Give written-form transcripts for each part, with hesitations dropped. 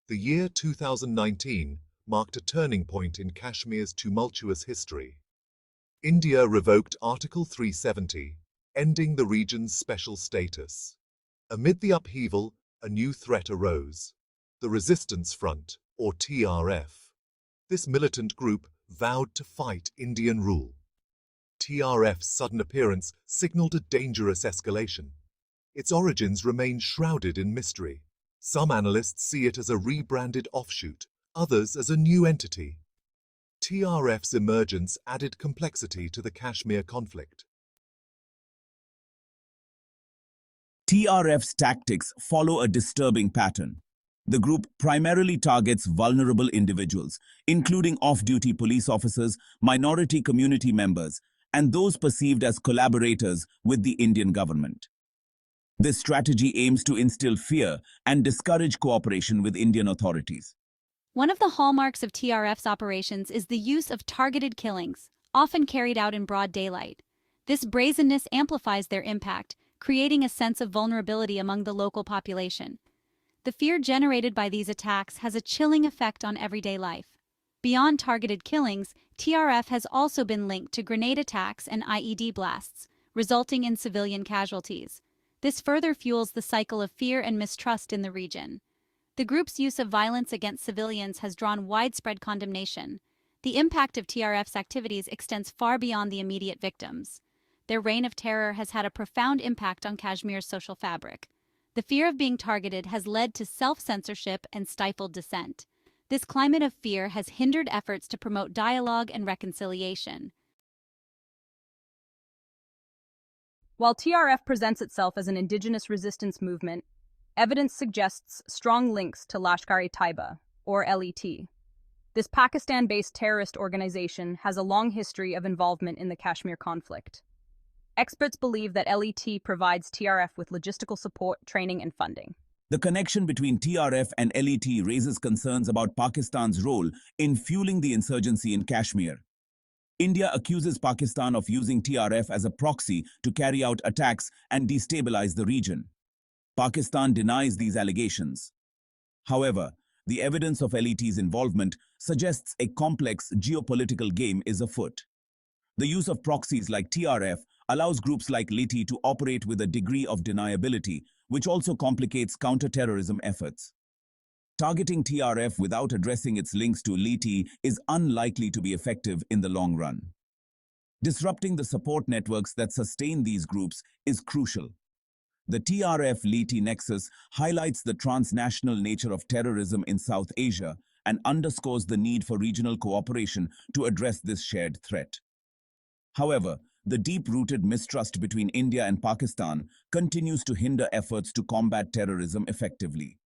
The year 2019 marked a turning point in Kashmir's tumultuous history. India revoked Article 370, ending the region's special status. Amid the upheaval, a new threat arose: the Resistance Front, or TRF. This militant group vowed to fight Indian rule. TRF's sudden appearance signaled a dangerous escalation. Its origins remain shrouded in mystery. Some analysts see it as a rebranded offshoot, others as a new entity. TRF's emergence added complexity to the Kashmir conflict. TRF's tactics follow a disturbing pattern. The group primarily targets vulnerable individuals, including off-duty police officers, minority community members, and those perceived as collaborators with the Indian government. This strategy aims to instill fear and discourage cooperation with Indian authorities. One of the hallmarks of TRF's operations is the use of targeted killings, often carried out in broad daylight. This brazenness amplifies their impact, creating a sense of vulnerability among the local population. The fear generated by these attacks has a chilling effect on everyday life. Beyond targeted killings, TRF has also been linked to grenade attacks and IED blasts, resulting in civilian casualties. This further fuels the cycle of fear and mistrust in the region. The group's use of violence against civilians has drawn widespread condemnation. The impact of TRF's activities extends far beyond the immediate victims. Their reign of terror has had a profound impact on Kashmir's social fabric. The fear of being targeted has led to self-censorship and stifled dissent. This climate of fear has hindered efforts to promote dialogue and reconciliation. While TRF presents itself as an indigenous resistance movement, evidence suggests strong links to Lashkar-e-Taiba, or LET. This Pakistan-based terrorist organization has a long history of involvement in the Kashmir conflict. Experts believe that LET provides TRF with logistical support, training, and funding. The connection between TRF and LET raises concerns about Pakistan's role in fueling the insurgency in Kashmir. India accuses Pakistan of using TRF as a proxy to carry out attacks and destabilize the region. Pakistan denies these allegations. However, the evidence of LET's involvement suggests a complex geopolitical game is afoot. The use of proxies like TRF allows groups like LET to operate with a degree of deniability, which also complicates counter-terrorism efforts. Targeting TRF without addressing its links to LET is unlikely to be effective in the long run. Disrupting the support networks that sustain these groups is crucial. The TRF-LET nexus highlights the transnational nature of terrorism in South Asia and underscores the need for regional cooperation to address this shared threat. However, the deep-rooted mistrust between India and Pakistan continues to hinder efforts to combat terrorism effectively.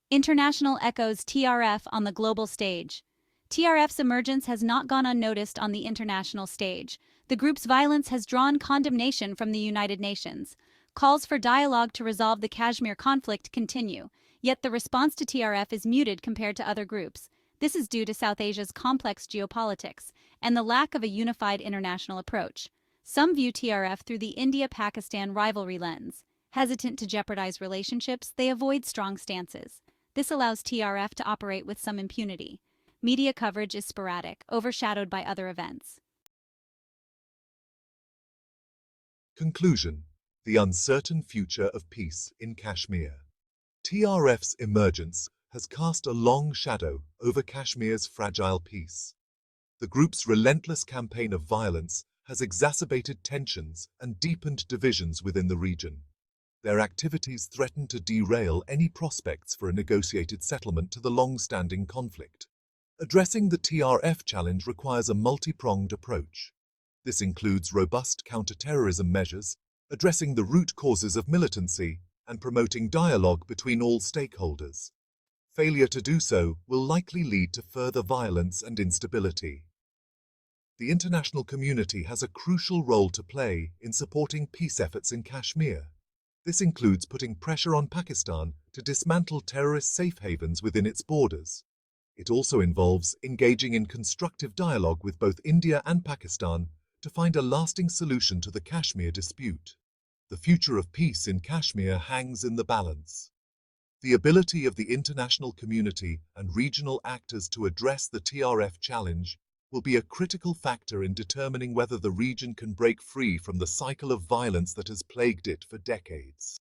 International echoes TRF on the global stage. TRF's emergence has not gone unnoticed on the international stage. The group's violence has drawn condemnation from the United Nations. Calls for dialogue to resolve the Kashmir conflict continue, yet the response to TRF is muted compared to other groups. This is due to South Asia's complex geopolitics and the lack of a unified international approach. Some view TRF through the India-Pakistan rivalry lens. Hesitant to jeopardize relationships, they avoid strong stances. This allows TRF to operate with some impunity. Media coverage is sporadic, overshadowed by other events. Conclusion: the uncertain future of peace in Kashmir. TRF's emergence has cast a long shadow over Kashmir's fragile peace. The group's relentless campaign of violence has exacerbated tensions and deepened divisions within the region. Their activities threaten to derail any prospects for a negotiated settlement to the long-standing conflict. Addressing the TRF challenge requires a multi-pronged approach. This includes robust counter-terrorism measures, addressing the root causes of militancy, and promoting dialogue between all stakeholders. Failure to do so will likely lead to further violence and instability. The international community has a crucial role to play in supporting peace efforts in Kashmir. This includes putting pressure on Pakistan to dismantle terrorist safe havens within its borders. It also involves engaging in constructive dialogue with both India and Pakistan to find a lasting solution to the Kashmir dispute. The future of peace in Kashmir hangs in the balance. The ability of the international community and regional actors to address the TRF challenge will be a critical factor in determining whether the region can break free from the cycle of violence that has plagued it for decades.